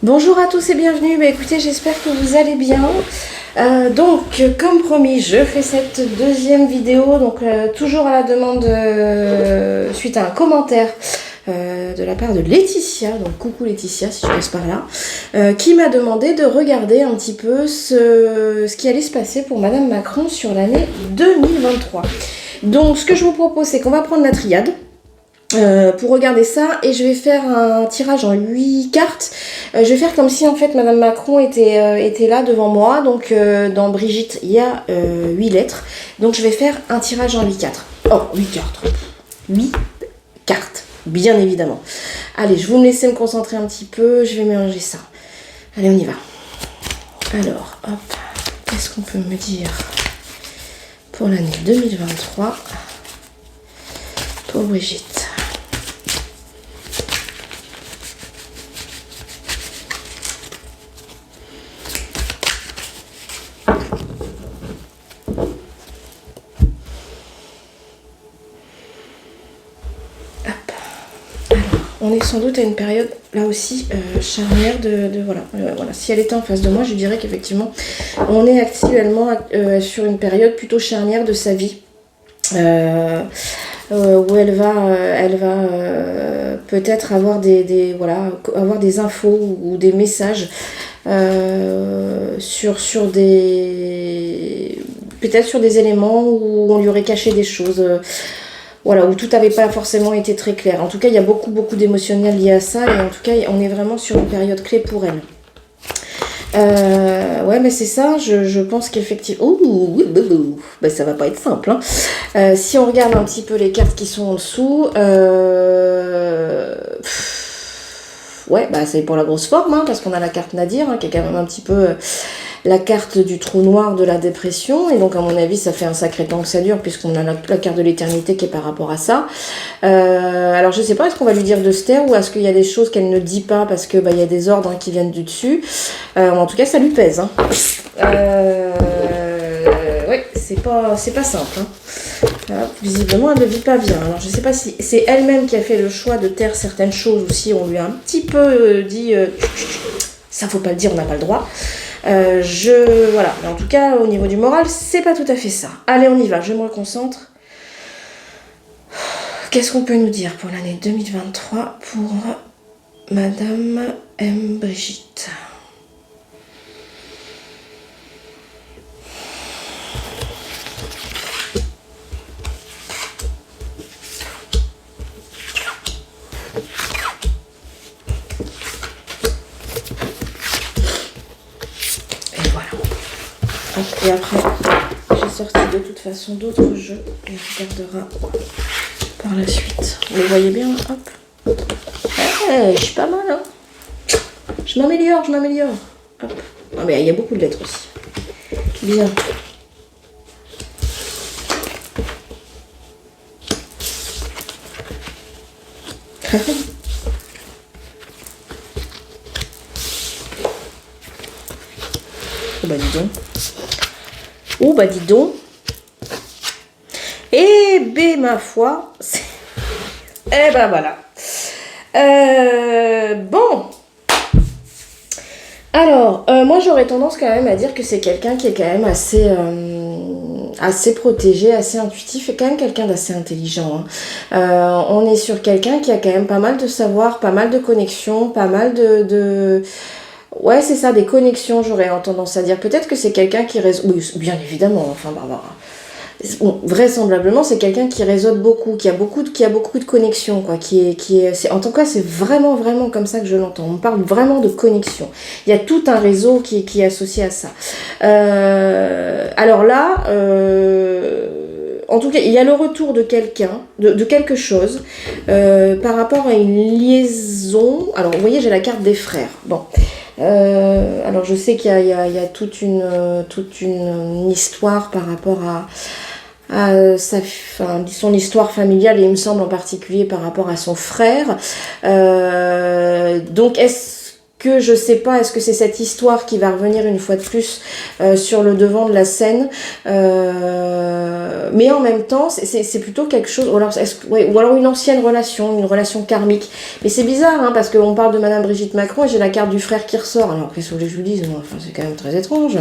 Bonjour à tous et bienvenue. Écoutez, j'espère que vous allez bien. Comme promis, je fais cette deuxième vidéo, toujours à la demande suite à un commentaire de la part de Laetitia, donc coucou Laetitia si tu passes par là, qui m'a demandé de regarder un petit peu ce qui allait se passer pour Madame Macron sur l'année 2023. Donc ce que je vous propose, c'est qu'on va prendre la triade. Pour regarder ça, et je vais faire un tirage en 8 cartes. Je vais faire comme si en fait Madame Macron était là devant moi. Donc dans Brigitte il y a 8 lettres, donc je vais faire un tirage en 8 cartes. Oh, 8 cartes, 8 cartes, bien évidemment. Allez, je vais me laisser me concentrer un petit peu, je vais mélanger ça. Allez, on y va. Alors, hop, qu'est-ce qu'on peut me dire pour l'année 2023 pour Brigitte? On est sans doute à une période, là aussi, charnière voilà. Si elle était en face de moi, je dirais qu'effectivement, on est actuellement sur une période plutôt charnière de sa vie. Où elle va peut-être avoir avoir des infos ou des messages sur des... peut-être sur des éléments où on lui aurait caché des choses... Voilà, où tout n'avait pas forcément été très clair. En tout cas, il y a beaucoup d'émotionnel lié à ça. Et en tout cas, on est vraiment sur une période clé pour elle. Ouais, mais c'est ça. Je pense qu'effectivement... Ouh, ben, ça va pas être simple. Hein. Si on regarde un petit peu les cartes qui sont en dessous... Ouais, bah c'est pour la grosse forme, hein, parce qu'on a la carte Nadir, hein, qui est quand même un petit peu... la carte du trou noir de la dépression, et donc à mon avis ça fait un sacré temps que ça dure puisqu'on a la carte de l'éternité qui est par rapport à ça. Alors je sais pas, est-ce qu'on va lui dire de se taire ou est-ce qu'il y a des choses qu'elle ne dit pas parce que il y a des ordres hein, qui viennent du dessus. En tout cas ça lui pèse. Hein. Ouais, c'est pas simple. Hein. Voilà, visiblement elle ne vit pas bien. Alors je sais pas si c'est elle-même qui a fait le choix de taire certaines choses ou si on lui a un petit peu dit ça faut pas le dire, on n'a pas le droit. Voilà, mais en tout cas au niveau du moral c'est pas tout à fait ça. Allez, on y va, je me reconcentre. Qu'est-ce qu'on peut nous dire pour l'année 2023 pour Madame M. Brigitte? Et après, j'ai sorti de toute façon d'autres jeux et on regardera par la suite. Vous les voyez bien, hop. Hey, je suis pas mal, hein. Je m'améliore. Hop. Ah, mais il y a beaucoup de lettres aussi. Bien. Oh bah dis donc. Oh bah dis donc. Eh ben ma foi. Eh ben voilà. Bon. Alors, moi j'aurais tendance quand même à dire que c'est quelqu'un qui est quand même assez protégé, assez intuitif et quand même quelqu'un d'assez intelligent. Hein. On est sur quelqu'un qui a quand même pas mal de savoir, pas mal de connexions, pas mal de... Ouais, c'est ça, des connexions, j'aurais tendance à dire. Peut-être que c'est quelqu'un qui réseau... Oui, bien évidemment, enfin, bon, vraisemblablement, c'est quelqu'un qui réseaute beaucoup, qui a beaucoup de connexions, quoi, en tout cas, c'est vraiment comme ça que je l'entends. On parle vraiment de connexion. Il y a tout un réseau qui est associé à ça. Alors là, en tout cas, il y a le retour de quelqu'un, de quelque chose, par rapport à une liaison. Alors, vous voyez, j'ai la carte des frères. Bon. Alors je sais qu'il y a toute une histoire par rapport à son histoire familiale et il me semble en particulier par rapport à son frère. Donc est-ce que je sais pas, est-ce que c'est cette histoire qui va revenir une fois de plus sur le devant de la scène, mais en même temps c'est plutôt quelque chose, ou alors, ou alors une ancienne relation, une relation karmique. Mais c'est bizarre, hein, parce qu'on parle de Madame Brigitte Macron et j'ai la carte du frère qui ressort. Alors qu'est-ce que vous voulez que je vous dise, enfin, c'est quand même très étrange.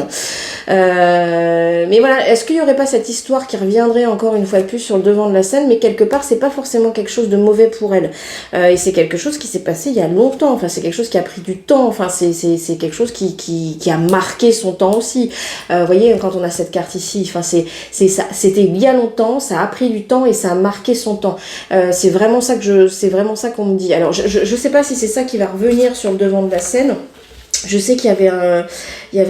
Mais voilà, est-ce qu'il n'y aurait pas cette histoire qui reviendrait encore une fois de plus sur le devant de la scène, mais quelque part c'est pas forcément quelque chose de mauvais pour elle, et c'est quelque chose qui s'est passé il y a longtemps, enfin c'est quelque chose qui a pris du temps, enfin c'est quelque chose qui a marqué son temps aussi. Vous voyez, quand on a cette carte ici, enfin c'était il y a longtemps, ça a pris du temps et ça a marqué son temps. C'est vraiment ça qu'on me dit. Alors je sais pas si c'est ça qui va revenir sur le devant de la scène. Je sais qu'il y avait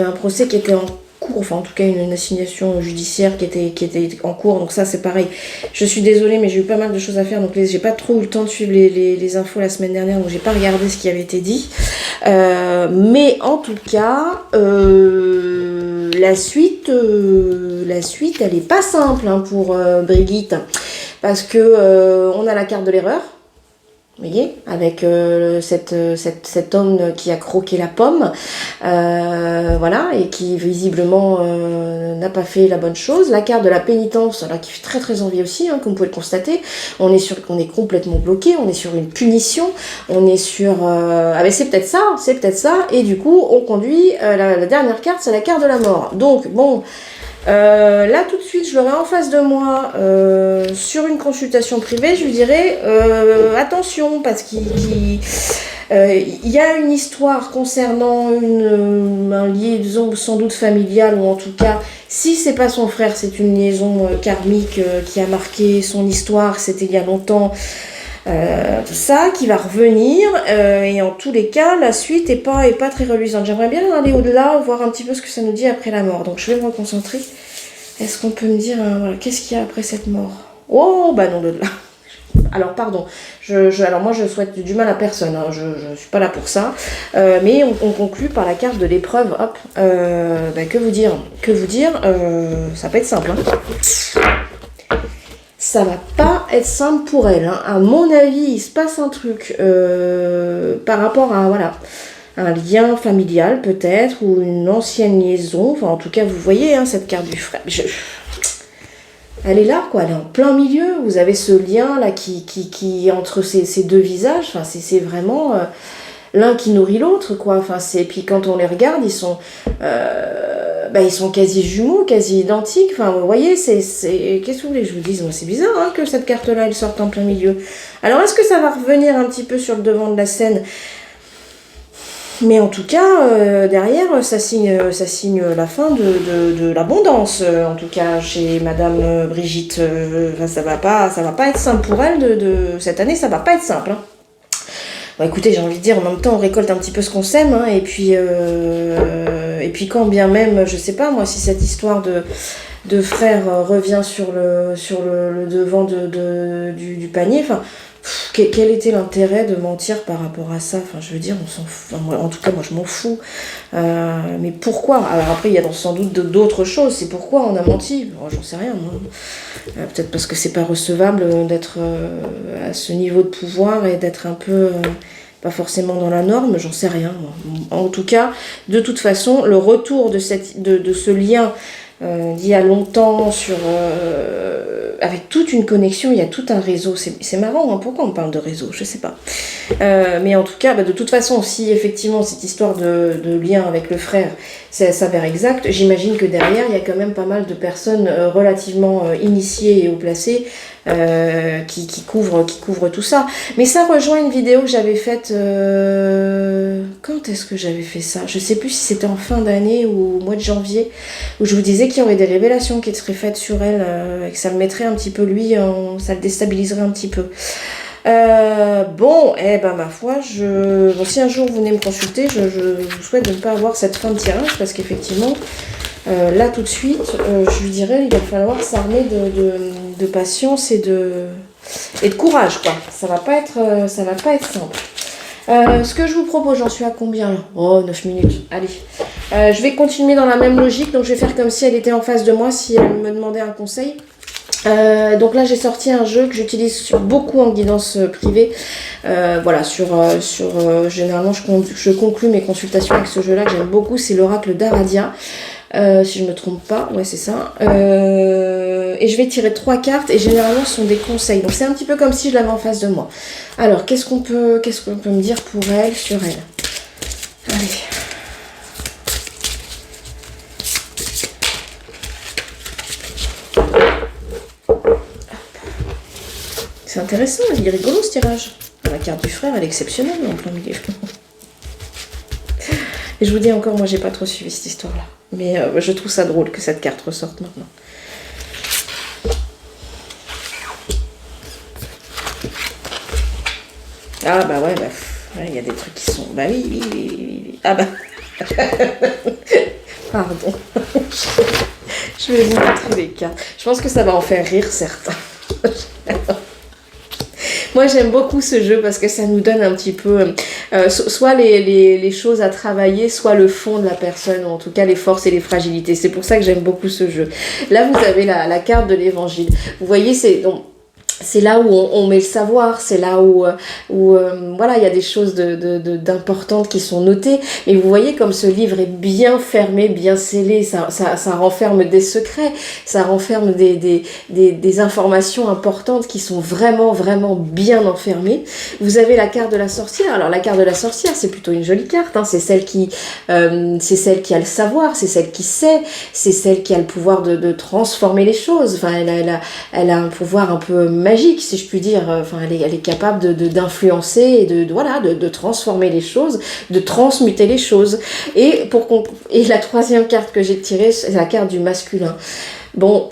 un procès qui était en cours, enfin en tout cas une assignation judiciaire qui était en cours, donc ça c'est pareil. Je suis désolée, mais j'ai eu pas mal de choses à faire, donc j'ai pas trop eu le temps de suivre les infos la semaine dernière, donc j'ai pas regardé ce qui avait été dit. Mais en tout cas, la suite elle est pas simple, hein, pour Brigitte, parce que on a la carte de l'erreur. Vous voyez, avec cet homme qui a croqué la pomme, voilà, et qui visiblement n'a pas fait la bonne chose. La carte de la pénitence, là, qui fait très très envie aussi, hein, comme vous pouvez le constater. On est complètement bloqué, on est sur une punition, on est sur... ah ben c'est peut-être ça, et du coup on conduit, la dernière carte, c'est la carte de la mort. Donc bon... là tout de suite je l'aurai en face de moi sur une consultation privée, je lui dirais attention, parce qu'il y a une histoire concernant un liaison sans doute familiale, ou en tout cas si c'est pas son frère, c'est une liaison karmique qui a marqué son histoire, c'était il y a longtemps. Tout ça qui va revenir, et en tous les cas la suite est pas très reluisante. J'aimerais bien aller au-delà, voir un petit peu ce que ça nous dit après la mort, donc je vais me reconcentrer. Est-ce qu'on peut me dire voilà, qu'est-ce qu'il y a après cette mort? Oh bah non, de là. Alors pardon, alors moi je souhaite du mal à personne, hein, je suis pas là pour ça, mais on conclut par la carte de l'épreuve. Hop, bah, que vous dire, ça peut être simple, hein. Ça va pas être simple pour elle, hein. À mon avis, il se passe un truc par rapport à voilà, un lien familial peut-être, ou une ancienne liaison. Enfin, en tout cas, vous voyez, hein, cette carte du frère. Elle est là, quoi. Elle est en plein milieu. Vous avez ce lien là qui entre ces deux visages. Enfin, c'est vraiment l'un qui nourrit l'autre, quoi. Enfin, puis quand on les regarde, ils sont quasi jumeaux, quasi identiques. Enfin, vous voyez, qu'est-ce que vous voulez que je vous dise? Moi, c'est bizarre, hein, que cette carte-là, elle sorte en plein milieu. Alors, est-ce que ça va revenir un petit peu sur le devant de la scène? Mais en tout cas, derrière, ça signe la fin de l'abondance. En tout cas, chez Madame Brigitte, ça va pas être simple pour elle. Cette année, ça va pas être simple, hein. Bon, écoutez, j'ai envie de dire, en même temps, on récolte un petit peu ce qu'on sème, hein, et puis quand bien même, je sais pas moi, si cette histoire de frère revient sur le devant du panier, enfin, quel était l'intérêt de mentir par rapport à ça? Enfin, je veux dire, on s'en fout. Enfin, en tout cas, moi, je m'en fous. Mais pourquoi? Alors après, il y a sans doute d'autres choses. C'est pourquoi on a menti. Bon, j'en sais rien, moi. Peut-être parce que c'est pas recevable d'être à ce niveau de pouvoir et d'être un peu... pas forcément dans la norme, j'en sais rien, moi. En tout cas, de toute façon, le retour de ce lien d'il y a longtemps avec toute une connexion, il y a tout un réseau. C'est marrant, hein, pourquoi on parle de réseau, je sais pas. Mais en tout cas, de toute façon, si effectivement cette histoire de lien avec le frère s'avère exact, j'imagine que derrière, il y a quand même pas mal de personnes relativement initiées et haut placées qui couvrent tout ça. Mais ça rejoint une vidéo que j'avais faite... quand est-ce que j'avais fait ça? Je sais plus si c'était en fin d'année ou au mois de janvier, où je vous disais qu'il y aurait des révélations qui seraient faites sur elle, et que ça le mettrait un petit peu lui, ça le déstabiliserait un petit peu. Bon, ma foi, si un jour vous venez me consulter, je vous souhaite de ne pas avoir cette fin de tirage, parce qu'effectivement, là tout de suite, je lui dirais, il va falloir s'armer de patience et de courage, quoi. Ça va pas être simple. Ce que je vous propose, j'en suis à combien là? Oh, 9 minutes, allez. Je vais continuer dans la même logique, donc je vais faire comme si elle était en face de moi, si elle me demandait un conseil. Donc là j'ai sorti un jeu que j'utilise beaucoup en guidance privée. Voilà, généralement je conclue mes consultations avec ce jeu-là que j'aime beaucoup, c'est l'oracle d'Aradia. Si je me trompe pas, ouais c'est ça. Et je vais tirer 3 cartes et généralement ce sont des conseils. Donc c'est un petit peu comme si je l'avais en face de moi. Alors qu'est-ce qu'on peut me dire pour elle, sur elle? Allez. C'est intéressant, il est rigolo ce tirage. La carte du frère, elle est exceptionnelle en plein milieu. Et je vous dis encore, moi j'ai pas trop suivi cette histoire-là. Mais je trouve ça drôle que cette carte ressorte maintenant. Ah bah ouais, il y a des trucs qui sont... Bah oui. Ah bah... Pardon. Je vais vous montrer les cartes. Je pense que ça va en faire rire certains. Moi j'aime beaucoup ce jeu parce que ça nous donne un petit peu soit les choses à travailler, soit le fond de la personne, ou en tout cas les forces et les fragilités. C'est pour ça que j'aime beaucoup ce jeu. Là vous avez la carte de l'évangile. Vous voyez, c'est là où on met le savoir, c'est là où voilà, il y a des choses d'importantes qui sont notées. Mais vous voyez comme ce livre est bien fermé, bien scellé, ça renferme des secrets, ça renferme des informations importantes qui sont vraiment, vraiment bien enfermées. Vous avez la carte de la sorcière. Alors la carte de la sorcière, c'est plutôt une jolie carte, hein. C'est celle qui a le savoir, c'est celle qui sait, c'est celle qui a le pouvoir de transformer les choses. Enfin, elle a un pouvoir un peu magique, si je puis dire. Enfin, elle est capable d'influencer et de transformer les choses, de transmuter les choses. Et la troisième carte que j'ai tirée, c'est la carte du masculin. Bon,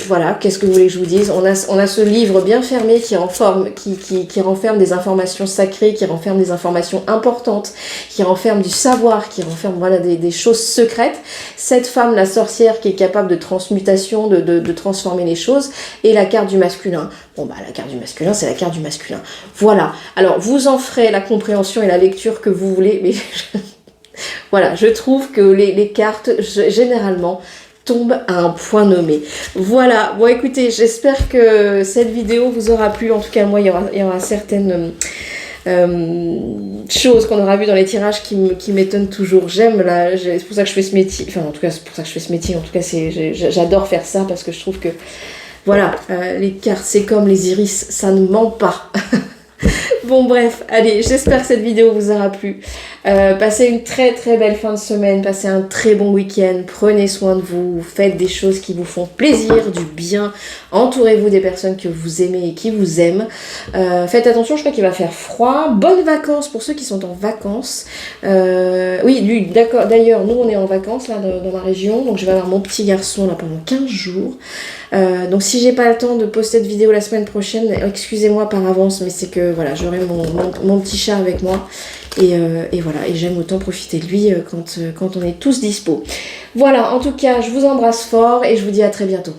voilà, qu'est-ce que vous voulez que je vous dise? On a ce livre bien fermé qui renferme des informations sacrées, qui renferme des informations importantes, qui renferme du savoir, qui renferme voilà, des choses secrètes. Cette femme, la sorcière, qui est capable de transmutation, de transformer les choses, et la carte du masculin. Bon, bah la carte du masculin, c'est la carte du masculin. Voilà, alors vous en ferez la compréhension et la lecture que vous voulez, mais voilà, je trouve que les cartes, généralement, tombe à un point nommé. Voilà, bon écoutez, j'espère que cette vidéo vous aura plu. En tout cas, moi, il y aura certaines choses qu'on aura vues dans les tirages qui m'étonnent toujours. C'est pour ça que je fais ce métier. Enfin, en tout cas, c'est pour ça que je fais ce métier. En tout cas, j'adore faire ça parce que je trouve que, voilà, les cartes, c'est comme les iris, ça ne ment pas. Bon bref, allez, j'espère que cette vidéo vous aura plu. Passez une très très belle fin de semaine, passez un très bon week-end, prenez soin de vous, faites des choses qui vous font plaisir, du bien, entourez-vous des personnes que vous aimez et qui vous aiment. Faites attention, je crois qu'il va faire froid. Bonnes vacances pour ceux qui sont en vacances. Oui, d'accord, d'ailleurs, nous on est en vacances là dans ma région, donc je vais avoir mon petit garçon là pendant 15 jours. Donc si j'ai pas le temps de poster cette vidéo la semaine prochaine, excusez-moi par avance, mais c'est que voilà, j'aurai mon petit chat avec moi et voilà, et j'aime autant profiter de lui quand on est tous dispo. Voilà, en tout cas, je vous embrasse fort et je vous dis à très bientôt.